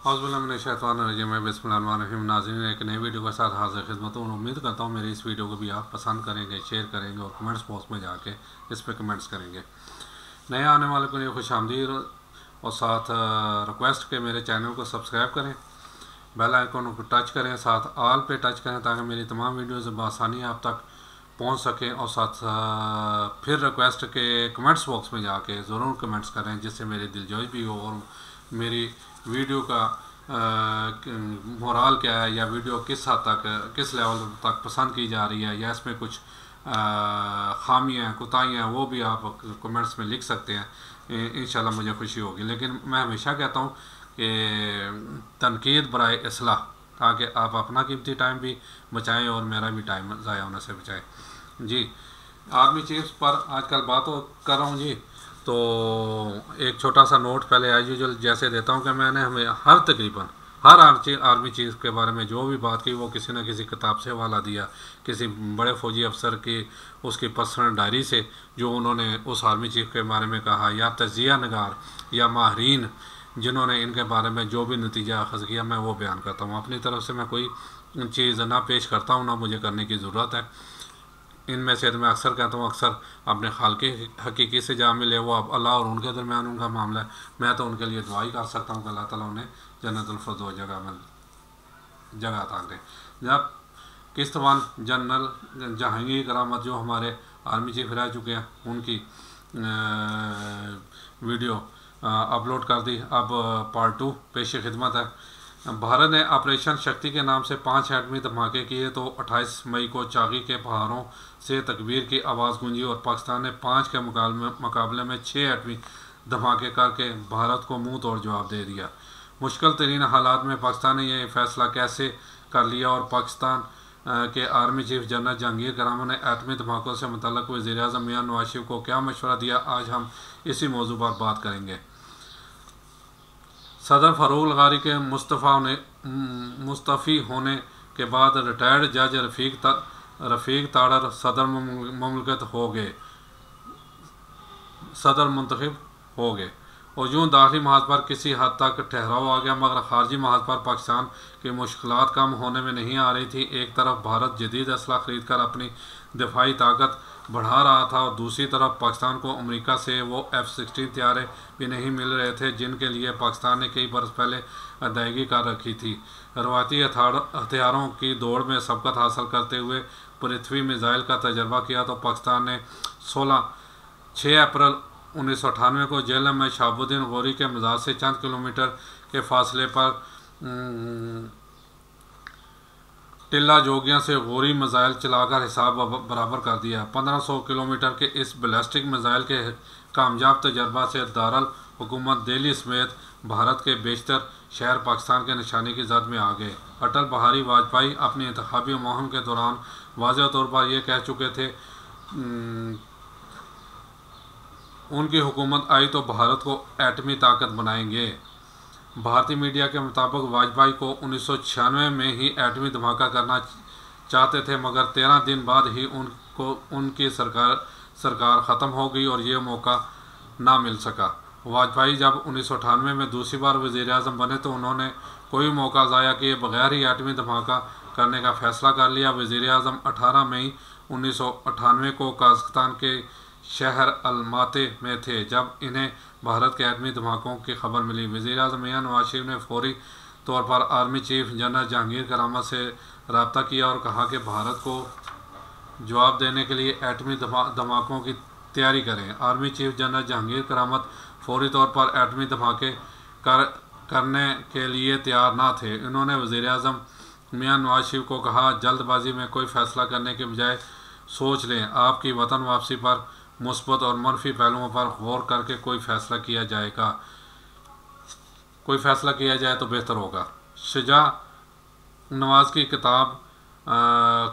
बिस्मिल्लाहिर्रहमानिर्रहीम। नाज़रीन, एक नई वीडियो के साथ हाजिर खिदमत हूँ। उम्मीद करता हूँ मेरी इस वीडियो को भी आप पसंद करेंगे, शेयर करेंगे और कमेंट्स बॉक्स में जाके इस पर कमेंट्स करेंगे। नए आने वाले को लिए खुशामदीद और साथ रिक्वेस्ट के मेरे चैनल को सब्सक्राइब करें, बेल आइकन को टच करें, साथ ऑल पे टच करें ताकि मेरी तमाम वीडियोज़ बआसानी आप तक पहुंच सकें। और साथ फिर रिक्वेस्ट के कमेंट्स बॉक्स में जाके ज़रूर कमेंट्स करें जिससे मेरी दिलजोई भी हो और मेरी वीडियो का मोराल क्या है या वीडियो किस हद तक, किस लेवल तक पसंद की जा रही है या इसमें कुछ खामियाँ कोताहियाँ वो भी आप कमेंट्स में लिख सकते हैं। इंशाल्लाह मुझे खुशी होगी। लेकिन मैं हमेशा कहता हूँ कि तनकीद बराए इस्लाह, ताकि आप अपना कीमती टाइम भी बचाएं और मेरा भी टाइम ज़ाया होने से बचाएं। जी, आर्मी चीफ्स पर आजकल बात कर रहा हूँ जी। तो एक छोटा सा नोट पहले एज यूजुअल जैसे देता हूँ कि मैंने हमें तकरीबन हर आर्मी चीफ के बारे में जो भी बात की वो किसी न किसी किताब से हवाला दिया, किसी बड़े फौजी अफसर की उसकी पर्सनल डायरी से जो उन्होंने उस आर्मी चीफ के बारे में कहा, या तजिया नगार या माहरीन जिन्होंने इनके बारे में जो भी नतीजा अखज़ किया मैं वो बयान करता हूँ। अपनी तरफ से मैं कोई चीज़ ना पेश करता हूँ, ना मुझे करने की ज़रूरत है। इनमें से मैं अक्सर कहता हूँ, अक्सर अपने खालके हकीकी से जा मिले, वो अब अल्लाह और उनके दरमियान उनका मामला है। मैं तो उनके लिए दुआ ही कर सकता हूँ कि अल्लाह ताला उन्हें जन्नतुल फिरदौस जगह अता करें। जब किश्तवान जनरल जहांगीर करामत जो हमारे आर्मी चीफ रह चुके हैं उनकी वीडियो अपलोड कर दी। अब पार्ट 2 पेश खिदमत है। भारत ने ऑपरेशन शक्ति के नाम से 5 एटमी धमाके किए तो 28 मई को चाकी के पहाड़ों से तकबीर की आवाज़ गूंजी और पाकिस्तान ने 5 के मुकाबले में 6 एटमी धमाके करके भारत को मुंह तोड़ जवाब दे दिया। मुश्किल तरीन हालात में पाकिस्तान ने यह फैसला कैसे कर लिया और पाकिस्तान के आर्मी चीफ जनरल जहांगीर करामत ने एटमी धमाकों से मुतल्लिक़ वज़ीर-ए-आज़म मियां नवाज शरीफ को क्या मशवरा दिया, आज हम इसी मौजू पर बात करेंगे। सदर फ़ारूक लगारी के मुस्तफ़ी होने के बाद रिटायर्ड जज रफ़ीक ताड़र सदर मुमलिकत सदर मुंतखब हो गए और यूँ दाखिली महाज पर किसी हद तक ठहराव आ गया, मगर खारजी महाज पर पाकिस्तान की मुश्किलात कम होने में नहीं आ रही थी। एक तरफ भारत जदीद असला ख़रीद कर अपनी दिफाई ताकत बढ़ा रहा था और दूसरी तरफ पाकिस्तान को अमेरिका से वो F-16 तैयारे भी नहीं मिल रहे थे जिनके लिए पाकिस्तान ने कई बरस पहले अदायगी कर रखी थी। रवायती हथियारों की दौड़ में सबकत हासिल करते हुए पृथ्वी मिसाइल का तजर्बा किया तो पाकिस्तान ने 6 अप्रैल 1998 को जेलम में शहाबुद्दीन गौरी के मज़ार से चंद किलोमीटर के फासले पर टिल्ला जोगियां से गौरी मिसाइल चलाकर हिसाब बराबर कर दिया। 1500 किलोमीटर के इस बैलिस्टिक मिसाइल के कामयाब तजर्बा से दारुल हुकूमत दिल्ली समेत भारत के बेशतर शहर पाकिस्तान के निशाने की जद में आ गए। अटल बिहारी वाजपेयी अपनी इंतखाबी मुहिम के दौरान वाज़ेह तौर पर यह कह चुके थे उनकी हुकूमत आई तो भारत को एटमी ताकत बनाएंगे। भारतीय मीडिया के मुताबिक वाजपेयी को 1996 में ही एटमी धमाका करना चाहते थे, मगर 13 दिन बाद ही उनकी सरकार ख़त्म हो गई और ये मौका ना मिल सका। वाजपेयी जब 1998 में दूसरी बार वज़ीर-ए-आज़म बने तो उन्होंने कोई मौका ज़ाया किए बगैर ही एटमी धमाका करने का फ़ैसला कर लिया। वज़ीर-ए-आज़म 18 मई 1998 को कज़ाकिस्तान के शहर अलमाती में थे जब इन्हें भारत के एटमी धमाकों की खबर मिली। वज़ीर-ए-आज़म मियां नवाज शरीफ ने फौरी तौर पर आर्मी चीफ जनरल जहांगीर करामत से रब्ता किया और कहा कि भारत को जवाब देने के लिए एटमी धमाकों की तैयारी करें। आर्मी चीफ जनरल जहांगीर करामत फौरी तौर पर एटमी धमाके करने के लिए तैयार ना थे। इन्होंने वज़ीर-ए-आज़म मियां नवाज शरीफ को कहा, जल्दबाजी में कोई फ़ैसला करने के बजाय सोच लें, आपकी वतन वापसी पर मुस्बत और मनफी पहलुओं पर गौर करके कोई फ़ैसला किया जाए तो बेहतर होगा। शुजा नवाज की किताब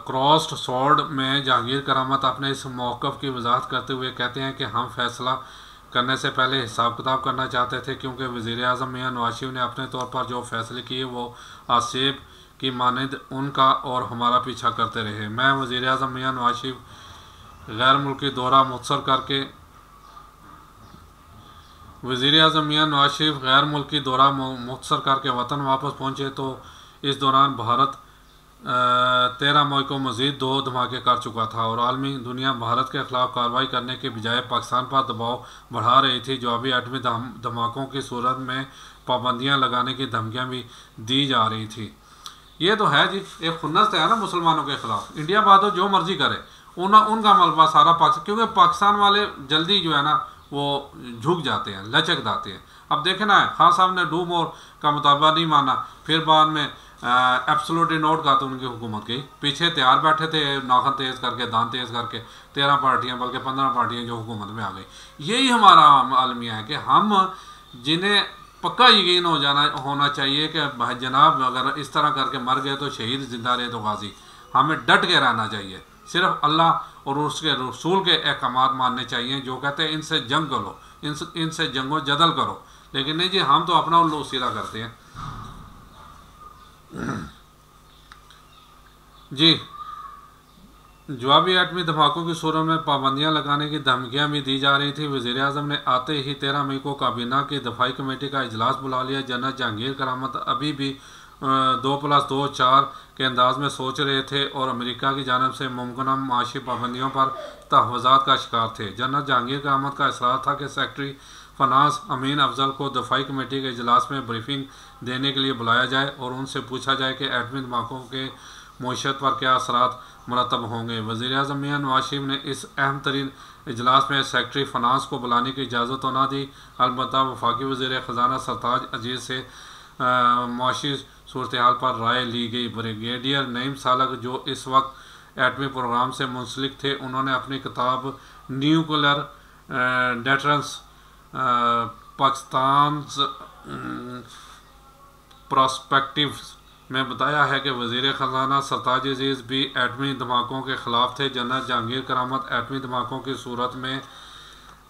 क्रॉस्ड स्वॉर्ड में जहांगीर करामत अपने इस मौक़िफ़ की वजाहत करते हुए कहते हैं कि हम फैसला करने से पहले हिसाब किताब करना चाहते थे, क्योंकि वज़ीर-ए-आज़म मियां नवाज शरीफ ने अपने तौर पर जो फैसले किए वो आसेब की मानद उनका और हमारा पीछा करते रहे। मैं वज़ीर-ए-आज़म मियां नवाज शरीफ गैर मुल्की दौरा मुख्तसर करके वज़ीर आज़म मियाँ नवाज शरीफ गैर मुल्की दौरा मुख्तसर करके वतन वापस पहुँचे तो इस दौरान भारत 13 मई को मज़ीद 2 धमाके कर चुका था और आलमी दुनिया भारत के ख़िलाफ़ कार्रवाई करने के बजाय पाकिस्तान पर दबाव बढ़ा रही थी। जवाबी एटमी धमाकों की सूरत में पाबंदियाँ लगाने की धमकियाँ भी दी जा रही थी। ये तो है जी, एक खुन्नस है ना मुसलमानों के ख़िलाफ़। इंडिया बाद जो मर्जी करे, उनका मलबा सारा पाकिस्तान, क्योंकि पाकिस्तान वाले जल्दी जो है ना वो झुक जाते हैं, लचक जाते हैं। अब देखना है, खान साहब ने डू मोर का मुतालबा नहीं माना, फिर बाद में एब्सोल्युटली नोट का तो उनकी हुकूमत गई। पीछे तैयार बैठे थे नाखन तेज़ करके, दान तेज़ करके 13 पार्टियाँ बल्कि 15 पार्टियाँ जो हुकूमत में आ गई। यही हमारा आलमिया है कि हम जिन्हें पक्का यकीन होना चाहिए कि भाई जनाब अगर इस तरह करके मर गए तो शहीद, जिंदा रहे तो गाजी। हमें डट के रहना चाहिए, सिर्फ अल्लाह और उसके रसूल के अहकामात मानने चाहिए। जो कहते हैं इनसे जंग करो, इनसे जंगो जदल करो, लेकिन नहीं जी, हम तो अपना उल्लू सीधा करते हैं जी। जवाबी एटमी धमाकों की सूरत में पाबंदियां लगाने की धमकियां भी दी जा रही थी। वज़ीर आज़म ने आते ही 13 मई को काबीना की दफाई कमेटी का इजलास बुला लिया। जनरल जहांगीर करामत अभी भी 2+2 4 के अंदाज में सोच रहे थे और अमेरिका की जानब से मुमकिन माशी पाबंदियों पर तहफ़्फ़ुज़ात का शिकार थे। जनरल जहांगीर करामत का इसरार था कि सेक्रेटरी फनास अमीन अफजल को दफाई कमेटी के इजलास में ब्रीफिंग देने के लिए बुलाया जाए और उनसे पूछा जाए कि एटमी धमाकों के मईशत पर क्या असरात मुरतब होंगे। वज़ीर आज़म मियाँ नवाज शरीफ ने इस अहम तरीन इजलास में सेक्रेटरी फनास को बुलाने की इजाज़त तो ना दी, अलबत्ता वफाकी वज़ीर ख़जाना सरताज अजीज़ से मुआशी सूरत हाल पर राय ली गई। ब्रिगेडियर नईम सालक जो इस वक्त एटमी प्रोग्राम से मुंसलिक थे, उन्होंने अपनी किताब न्यूक्लियर डेटरेंस पाकिस्तान प्रॉस्पेक्टिव्स में बताया है कि वज़ीर ख़जाना सरताज अजीज़ भी एटमी धमाकों के ख़िलाफ़ थे। जनरल जहांगीर करामत एटमी धमाकों की सूरत में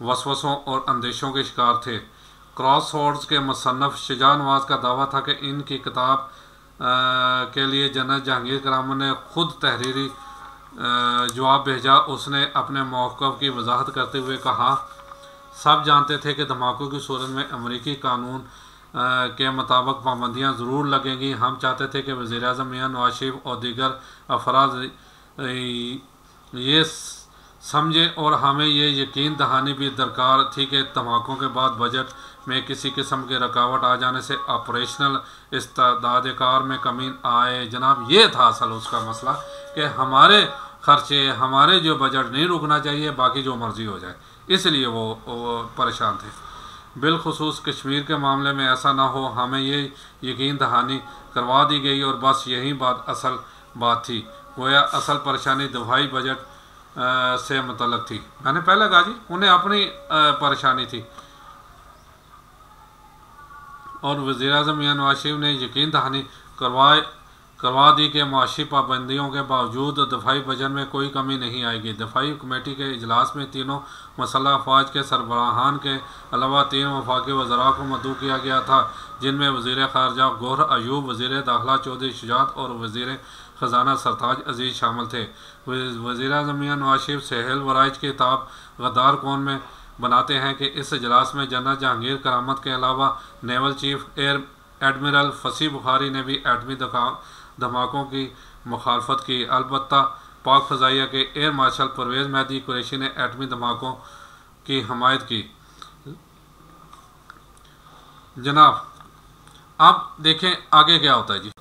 वसवसों और अंदेशों के शिकार थे। क्रॉस रोड्स के मुसन्नफ़ शुजा नवाज़ का दावा था कि इनकी किताब के लिए जनरल जहांगीर करामत ने खुद तहरीरी जवाब भेजा। उसने अपने मौक़िफ़ की वजाहत करते हुए कहा, सब जानते थे कि धमाकों की सूरत में अमरीकी कानून के मुताबिक पाबंदियाँ ज़रूर लगेंगी। हम चाहते थे कि वज़ीर आज़म मियाँ नवाज शरीफ और दीगर अफराद ये समझे और हमें ये यकीन दहानी भी दरकार थी कि धमाकों के बाद बजट में किसी किस्म की रुकावट आ जाने से ऑपरेशनल इस्तेदाद कार में कमी आए। जनाब ये था असल उसका मसला कि हमारे खर्चे, हमारे जो बजट नहीं रुकना चाहिए, बाकी जो मर्ज़ी हो जाए, इसलिए वो परेशान थे। बिलखुसूस कश्मीर के मामले में ऐसा ना हो, हमें ये यकीन दहानी करवा दी गई और बस यही बात असल बात थी। गोया असल परेशानी दफाई बजट से मुतल्लक थी। मैंने पहले कहा जी, उन्हें अपनी परेशानी थी और वज़ीर आज़म मियाँ नवाज शरीफ ने यकीन दहानी करवा दी कि माशी पाबंदियों के बावजूद दफाई बजट में कोई कमी नहीं आएगी। दफाई कमेटी के इजलास में तीनों मसल्ह अफवाज के सरबराहान के अलावा 3 वफाकी वज़रा को मदऊ किया गया था, जिनमें वज़ीर ख़ारजा गौहर अयूब, वज़ीर दाखिला चौधरी शुजात और वज़ीर ख़जाना सरताज अजीज़ शामिल थे। वज़ीर आज़म मियाँ नवाज शरीफ सहेल वराइज की किताब गद्दार कौन में बनाते हैं कि इस इजलास में जनरल जहांगीर करामत के अलावा नेवल चीफ एयर एडमिरल फसी बुखारी ने भी एटमी धमाकों की मुखालफत की। अलबत्ता पाक फ़ज़ाइया के एयर मार्शल परवेज़ मेहदी कुरैशी ने एटमी धमाकों की हमायत की। जनाब अब देखें आगे क्या होता है जी।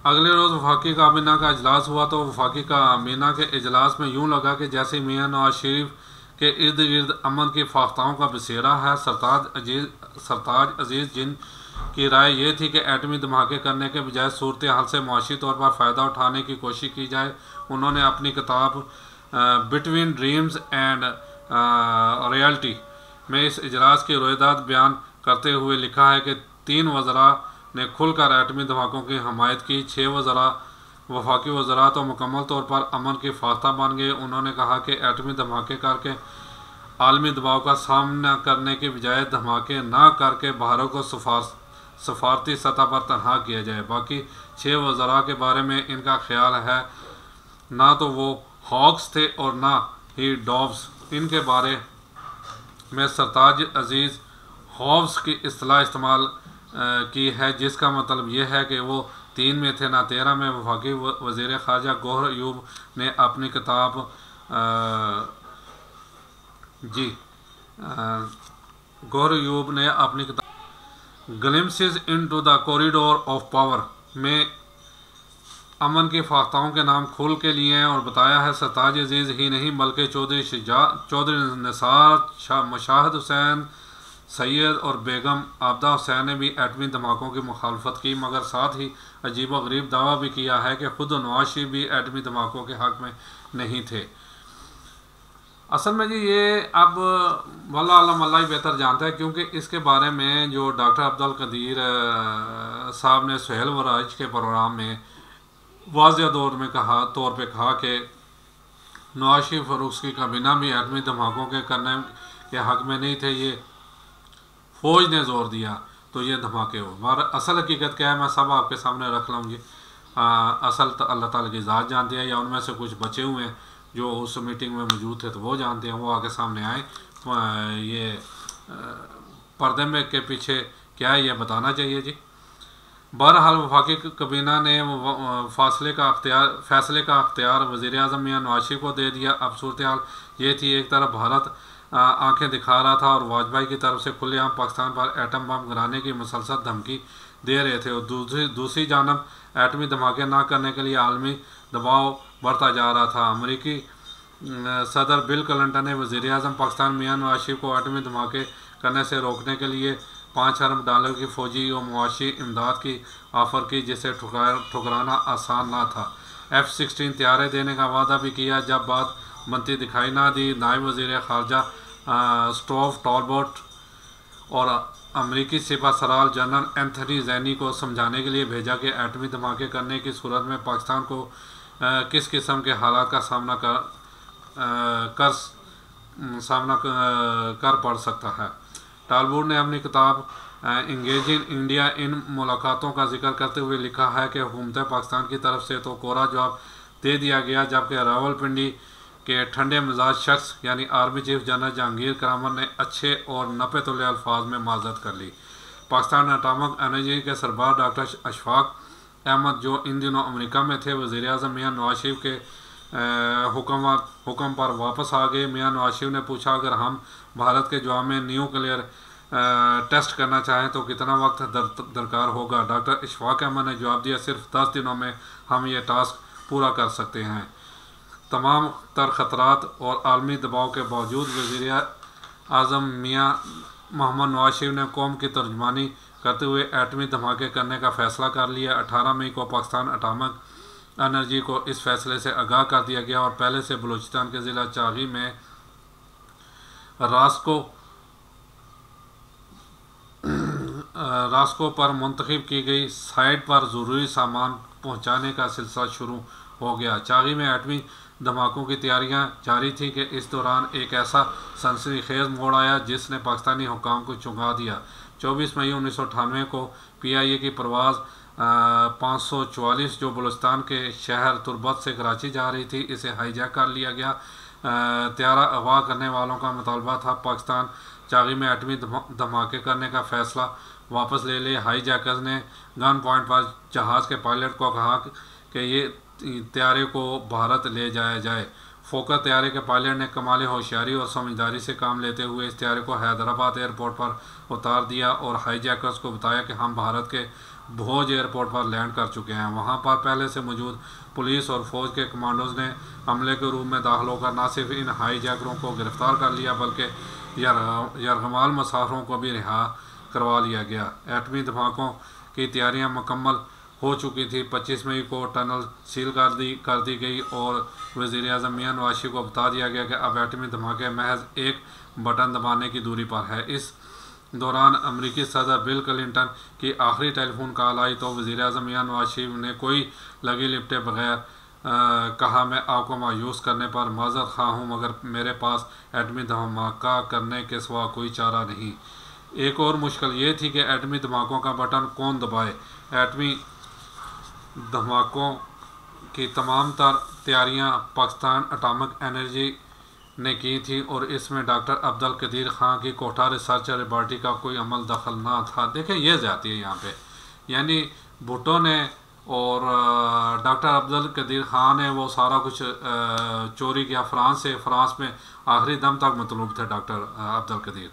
अगले रोज़ वफाकी काबीना का इजलास हुआ तो वफाकी काबीना के इजलास में यूँ लगा कि जैसे मियाँ नवाज शरीफ के इर्द गिर्द अमन की फाख्ताओं का बसेरा है। सरताज अजीज़ जिन की राय ये थी कि एटमी धमाके करने के बजाय सूरत हाल से मुआशी तौर पर फ़ायदा उठाने की कोशिश की जाए। उन्होंने अपनी किताब बिटवीन ड्रीम्स एंड रियलिटी में इस इजलास की रोयदाद बयान करते हुए लिखा है कि 3 वज़रा ने खुलकर एटमी धमाकों की हमायत की। 6 वज़रा वफाकी वज़रा तो मुकम्मल तौर पर अमन की फाख्ता बन गए। उन्होंने कहा कि एटमी धमाके करके आलमी दबाव का सामना करने के बजाय धमाके ना करके बाहरों को सफारती सतह पर तनहा किया जाए। बाकी 6 वज़रा के बारे में इनका ख्याल है ना तो वो हॉक्स थे और ना ही डॉव्स। इनके बारे में सरताज अजीज़ हॉब्स की इस्तेलाह इस्तेमाल की है, जिसका मतलब यह है कि वो 3 में थे ना 13 में। वफाकी वज़ीर ख़ारजा गौहर अयूब ने अपनी किताब गौहर अयूब ने अपनी किताब glimpses into the corridor of power में अमन की फाख्ताओं के नाम खोल के लिए हैं और बताया है सरताज अजीज़ ही नहीं बल्कि चौधरी निसार, मुशाहिद हुसैन, सैयद और बेगम आबदा हुसैन ने भी एटमी धमाकों की मुखालफत की, मगर साथ ही अजीब व गरीब दावा भी किया है कि खुद नवाज शरीफ भी एटमी धमाकों के हक़ में नहीं थे। असल में जी ये अब वल्लाह आलम अल्लाह ही बेहतर जानता है, क्योंकि इसके बारे में जो डॉक्टर अब्दुल कदीर साहब ने सुहेल वराज के प्रोग्राम में वाज़ेह तौर पे कहा कि नवाज शरीफ और उसकी काबीना भी एटमी धमाकों के करने के हक़ में नहीं थे, ये फ़ौज ने ज़ोर दिया तो ये धमाके हो। मगर असल हकीकत क्या है मैं सब आपके सामने रख लाऊंगी। असल तो अल्लाह ताला की ज़ात जानती है, या उनमें से कुछ बचे हुए हैं जो उस मीटिंग में मौजूद थे तो वो जानते हैं, वो आके सामने आए। ये पर्दे में के पीछे क्या है ये बताना चाहिए जी। बहरहाल वफाकी काबीना ने फैसले का अख्तियार वज़ीर आज़म मियां नवाज शरीफ को दे दिया। अब सूरत हाल ये थी, एक तरफ भारत आंखें दिखा रहा था और वाजपेयी की तरफ से खुलेआम पाकिस्तान पर एटम बम गिराने की मुसलसल धमकी दे रहे थे, और दूसरी जानब एटमी धमाके ना करने के लिए आलमी दबाव बढ़ता जा रहा था। अमरीकी सदर बिल क्लिंटन ने वज़ीर आज़म पाकिस्तान मियां नवाज शरीफ को एटमी धमाके करने से रोकने के लिए $5 अरब की फ़ौजी और मुआशी इमदाद की ऑफ़र की, जिसे ठुकराना आसान ना था। F-16 तैयारे देने का वादा भी किया। जब बात बनती दिखाई ना दी, नायब वज़ीर ख़ारजा स्टोव टॉलबोट और अमरीकी सिपह सलार जनरल एंथनी ज़ैनी को समझाने के लिए भेजा कि एटमी धमाके करने की सूरत में पाकिस्तान को किस किस्म के हालात का सामना कर पड़ सकता है। टॉलबोट ने अपनी किताब इंगेजिंग इंडिया इन मुलाकातों का जिक्र करते हुए लिखा है कि हुकूमत पाकिस्तान की तरफ से तो कोरा जवाब दे दिया गया, जबकि रावलपिंडी के ठंडे मिजाज शख्स यानी आर्मी चीफ जनरल जहांगीर करामत ने अच्छे और नपे तुले अल्फाज में माजरत कर ली। पाकिस्तान एटॉमिक एनर्जी के सरबराह डॉक्टर अशफाक अहमद, जो इन दिनों अमेरिका में थे, वज़ीर आज़म मियां नवाज शरीफ के हुक्म पर वापस आ गए। मियां नवाज शरीफ ने पूछा, अगर हम भारत के जवाब में न्यूक्लियर टेस्ट करना चाहें तो कितना वक्त दरकार होगा? डॉक्टर अशफाक अहमद ने जवाब दिया, सिर्फ 10 दिनों में हम ये टास्क पूरा कर सकते हैं। तमाम तर ख़तरात और आलमी दबाव के बावजूद वज़ीर आज़म मियां मोहम्मद नवाज शरीफ ने कौम की तर्जुमानी करते हुए एटमी धमाके करने का फ़ैसला कर लिया। 18 मई को पाकिस्तान एटॉमिक एनर्जी को इस फैसले से आगाह कर दिया गया और पहले से बलूचिस्तान के ज़िला चागी में रास्को पर मुंतखब की गई साइट पर ज़रूरी सामान पहुँचाने का सिलसिला शुरू हो गया। चागी में एटमी धमाकों की तैयारियां जारी थी कि इस दौरान एक ऐसा सनसनीखेज मोड़ आया जिसने पाकिस्तानी हुकाम को चौंका दिया। 24 मई 1998 को PIA की परवाज़ 544 जो बलूचिस्तान के शहर तुर्बत से कराची जा रही थी, इसे हाईजैक कर लिया गया। त्यारा अगवा करने वालों का मुतालबा था पाकिस्तान चागी में एटमी धमाके करने का फ़ैसला वापस ले ले। हाईजैकर्स ने गन पॉइंट पर जहाज़ के पायलट को कहा कि ये त्यारे को भारत ले जाया जाए। फोकर त्यारे के पायलट ने कमाल होशियारी और समझदारी से काम लेते हुए इस त्यारे को हैदराबाद एयरपोर्ट पर उतार दिया और हाईजैकर्स को बताया कि हम भारत के भोज एयरपोर्ट पर लैंड कर चुके हैं। वहां पर पहले से मौजूद पुलिस और फौज के कमांडोज ने हमले के रूप में दाखिल होकर न सिर्फ इन हाईजैकरों को गिरफ्तार कर लिया बल्कि यरगमाल मुसाफिरों को भी रिहा करवा लिया गया। एटमी धमाकों की तैयारियां मुकम्मल हो चुकी थी। 25 मई को टनल सील कर दी गई और वज़ीर आज़म मियां नवाज शरीफ को बता दिया गया कि अब एटमी धमाके महज एक बटन दबाने की दूरी पर है। इस दौरान अमरीकी सदर बिल क्लिंटन की आखिरी टेलीफोन कॉल आई तो वज़ीर आज़म मियां नवाज शरीफ ने कोई लगी लिपटे बगैर कहा, मैं आपको मायूस करने पर माज़रत खा हूँ, मगर मेरे पास एटमी धमाका करने के सिवा कोई चारा नहीं। एक और मुश्किल ये थी कि एटमी धमाकों का बटन कौन दबाए। एटमी धमाकों की तमाम तर तैयारियाँ पाकिस्तान एटॉमिक एनर्जी ने की थी और इसमें डॉक्टर अब्दुल कदीर ख़ान की कोटा रिसर्च लेबॉर्ट्री का कोई अमल दखल ना था। देखें ये जाती है यहाँ पे, यानी भुट्टो ने और डॉक्टर अब्दुल कदीर ख़ान ने वो सारा कुछ चोरी किया फ्रांस से। फ्रांस में आखिरी दम तक मतलूब थे डॉक्टर अब्दुल कदीर,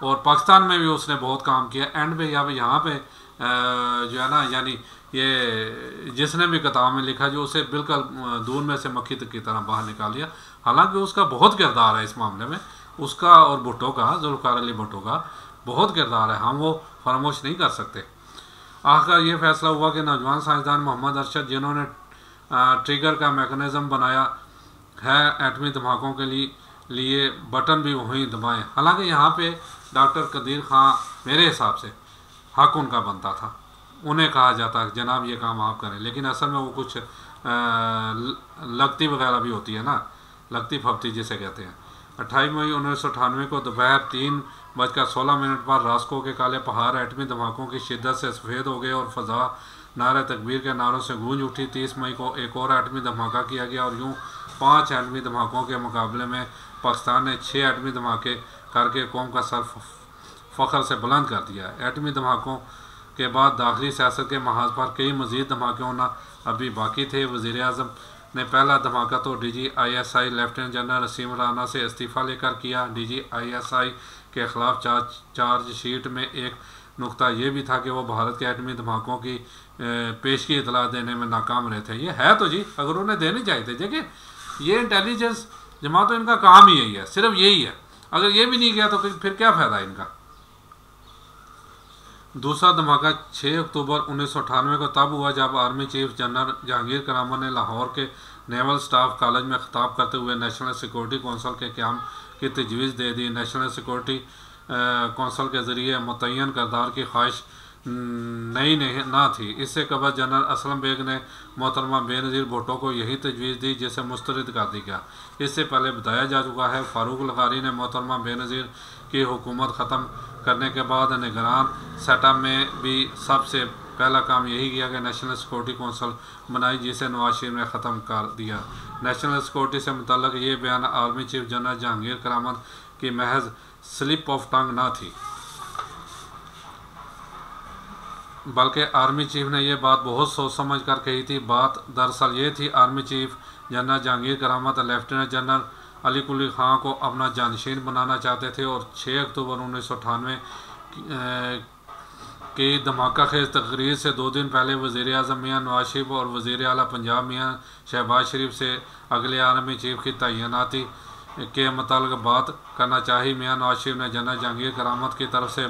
और पाकिस्तान में भी उसने बहुत काम किया। एंड पे यहाँ पे जो है ना, यानी ये जिसने भी किताब में लिखा जो उसे बिल्कुल दूर में से मक्खी की तरह बाहर निकाल लिया। हालांकि उसका बहुत किरदार है इस मामले में, उसका और भुट्टो का, जुल्फ़िकार अली भुट्टो का बहुत किरदार है, हम वो फरामोश नहीं कर सकते। आखिर ये फैसला हुआ कि नौजवान साइंसदान मोहम्मद अरशद, जिन्होंने ट्रिगर का मैकेनिज़्म बनाया है एटमी धमाकों के लिए बटन भी वहीं दबाएं। हालांकि यहाँ पे डॉक्टर कदीर ख़ान मेरे हिसाब से हक उनका बनता था, उन्हें कहा जाता है जनाब ये काम आप करें, लेकिन असल में वो कुछ लगती वगैरह भी होती है ना, लगती फपती जिसे कहते हैं। 28 मई 1998 को दोपहर 3:16 पर रास्को के काले पहाड़ एटमी धमाकों की शिद्दत से सफ़ेद हो गए और फ़ज़ा नारे तकबीर के नारों से गूंज उठी। 30 मई को एक और एटमी धमाका किया गया और यूँ 5 एटमी धमाकों के मुकाबले में पाकिस्तान ने 6 एटमी धमाके करके कौम का सर फ़ख्र से बुलंद कर दिया। एटमी धमाकों के बाद दाखिली सियासत के महाज पर कई मज़ीद धमाके होना अभी बाकी थे। वज़ीर आज़म ने पहला धमाका तो DGISI लेफ्टिनेंट जनरल रसीम राना से इस्तीफ़ा लेकर किया। DGISI के ख़िलाफ़ चार्जशीट में एक नुक्ता ये भी था कि वो भारत के एटमी धमाकों की पेशगी इतला देने में नाकाम रहे थे। ये है तो जी, अगर उन्हें देने चाहिए थे। देखिए ये इंटेलिजेंस जमा तो इनका काम ही यही है, सिर्फ यही है। अगर ये भी नहीं किया तो फिर क्या फ़ायदा इनका। दूसरा धमाका 6 अक्टूबर 1998 को तब हुआ जब आर्मी चीफ जनरल जहांगीर करामत ने लाहौर के नेवल स्टाफ कॉलेज में खिताब करते हुए नेशनल सिक्योरिटी कौंसल के क़याम की तजवीज़ दे दी। नेशनल सिक्योरिटी कौंसल के ज़रिए मुतय्यन करदार की ख्वाहिश नई ना थी। इससे कबल जनरल असलम बेग ने मोहतरमा बेनज़ीर भुट्टो को यही तजवीज़ दी जिसे मुस्तरद कर दी गया। इससे पहले बताया जा चुका है फारूक लगारी ने मोहतरमा बेनज़ीर की हुकूमत ख़त्म करने के बाद निगरान सेटअप में भी सबसे पहला काम यही किया कि नेशनल सिक्योरिटी कौंसल बनाई, जिसे नवाज शरीफ ने ख़त्म कर दिया। नेशनल सिक्योरिटी से मुतल्लिक़ ये बयान आर्मी चीफ जनरल जहांगीर करामत की महज स्लिप ऑफ टंग ना थी, बल्कि आर्मी चीफ ने यह बात बहुत सोच समझ कर कही थी। बात दरअसल ये थी, army chief general Jahangir Karamat lieutenant general Ali Kuli Khan को अपना जानशीन बनाना चाहते थे और 6 अक्टूबर 1998 की धमाका खेज तकरीर से 2 दिन पहले वज़ीर आज़म मियाँ नवाज शरीफ और वज़ीर आला पंजाब मियाँ शहबाज शरीफ से अगले आर्मी चीफ की तैनाती के मुताल्लिक़ बात करना चाहिए। मियाँ नवाज शरीफ ने जनरल जहांगीर करामत की तरफ से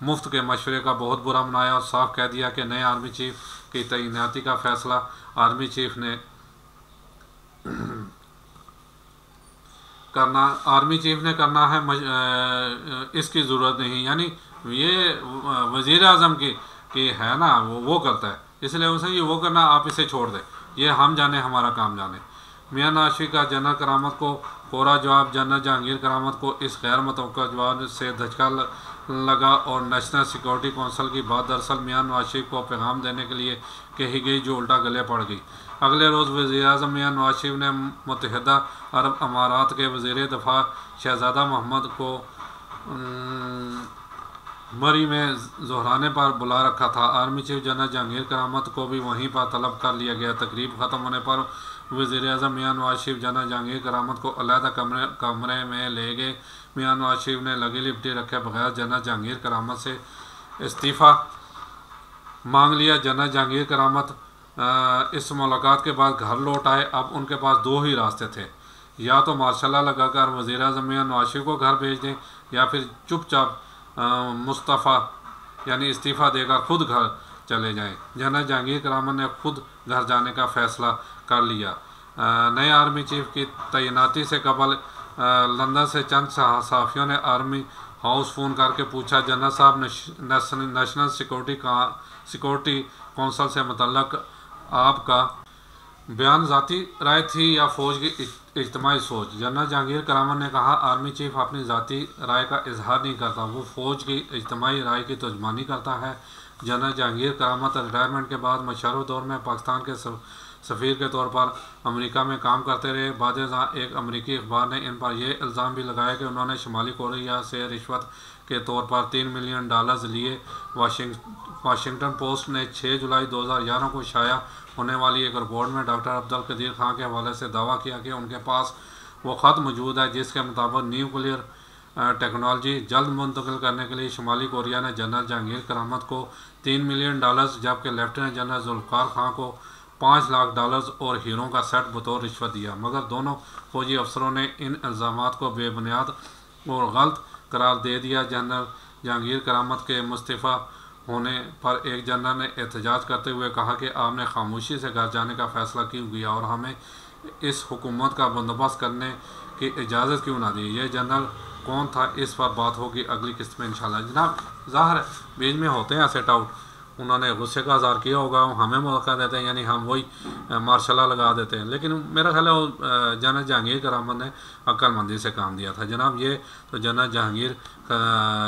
मुफ्त के मशवरे का बहुत बुरा मनाया और साफ कह दिया कि नए आर्मी चीफ की तैनाती का फ़ैसला आर्मी चीफ ने करना है, इसकी ज़रूरत नहीं। यानी ये वज़ीर आज़म की है ना, वो करता है, इसलिए उसे ये वो करना, आप इसे छोड़ दें, ये हम जाने, हमारा काम जाने। मियाँ नवाज शरीफ का जनरल करामत को कोरा जवाब जनरल जहांगीर करामत को इस गैर मुतवक्का जवाब से धचका लगा और नेशनल सिक्योरिटी कौंसल की बात दरअसल मियाँ नवाज शरीफ को पैगाम देने के लिए कही गई, जो उल्टा गले पड़ गई। अगले रोज़ वज़ीर आज़म मियाँ नवाज शरीफ ने मुत्तहिदा अरब अमारात के वज़ीर दफ़ा शहज़ादा मोहम्मद को मरी में ज़हराने पर बुला रखा था। आर्मी चीफ जनरल जहांगीर करामत को भी वहीं पर तलब कर लिया गया। तकरीब ख़त्म होने पर वज़ीर आज़म मियाँ नवाज शरीफ जनरल जहांगीर करामत को अलहदा कमरे में ले गए। मियाँ नवाज शरीफ ने लगी लिपटी रखे बगैर जनरल जहांगीर करामत से इस्तीफ़ा मांग लिया। जनरल जहांगीर करामत इस मुलाकात के बाद घर लौट आए। अब उनके पास 2 ही रास्ते थे, या तो मार्शल लगाकर वज़ीर आज़म मियाँ नवाज शरीफ को घर भेज दें या फिर चुपचाप मुस्तफ़ा यानी इस्तीफ़ा देकर खुद घर चले जाएं। जनरल जहांगीर करामत ने खुद घर जाने का फ़ैसला कर लिया। नए आर्मी चीफ की तैनाती से कबल लंदन से चंद सहाफ़ियों ने आर्मी हाउस फ़ोन करके पूछा, जनरल साहब नेशनल सिक्योरिटी कौंसल से मुतल्लिक़ आपका बयान ज़ाती राय थी या फ़ौज की इज्तिमाई सोच? जनरल जहांगीर करामत ने कहा, आर्मी चीफ अपनी ज़ाती राय का इजहार नहीं करता, वो फ़ौज की इज्तिमाई राय की तर्जुमानी करता है। जनरल जहांगीर करामत रिटायरमेंट के बाद मशरूफ़ दौर में पाकिस्तान के सफ़ीर के तौर पर अमेरिका में काम करते रहे। बाद एक अमेरिकी अखबार ने इन पर यह इल्ज़ाम भी लगाया कि उन्होंने शुमाली कोरिया से रिश्वत के तौर पर $3 मिलियन लिए। वाशिंगटन पोस्ट ने 6 जुलाई 2011 को शाया होने वाली एक रिपोर्ट में डॉक्टर अब्दुल कदीर खान के हवाले से दावा किया कि उनके पास वो ख़त मौजूद है जिसके मुताबिक न्यूक्लियर टेक्नोलॉजी जल्द मुंतकिल करने के लिए शुमाली कोरिया ने जनरल जहांगीर करामत को $3 मिलियन, जबकि लेफ्टिनेंट जनरल जुल्फ़िकार खान को $5 लाख और हीरों का सेट बतौर रिश्वत दिया। मगर दोनों फौजी अफसरों ने इन इल्ज़ामात को बेबुनियाद और गलत करार दे दिया। जनरल जहांगीर करामत के मुस्तफ़ा होने पर एक जनरल ने एहतजाज करते हुए कहा कि आपने खामोशी से घर जाने का फ़ैसला क्यों किया और हमें इस हुकूमत का बंदोबस्त करने की इजाज़त क्यों ना दी। यह जनरल कौन था, इस पर बात होगी अगली किस्त में इंशाल्लाह। जनाब ज़ाहिर है बीच में होते हैं ऐसे डाउट, उन्होंने गुस्से का इज़हार किया होगा, हमें मौका देते हैं यानी हम वही मार्शल लगा देते हैं। लेकिन मेरा ख्याल है जनरल जहांगीर करामत ने अक्लमंदी से काम दिया था। जनाब ये तो जनरल जहांगीर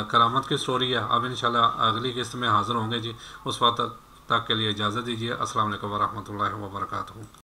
करामत की स्टोरी है। अब इंशाल्लाह अगली किस्त में हाज़िर होंगे जी। उस वक्त तक के लिए इजाज़त दीजिए। अस्सलाम वालेकुम वरहमतुल्लाहि वबरकातुहू।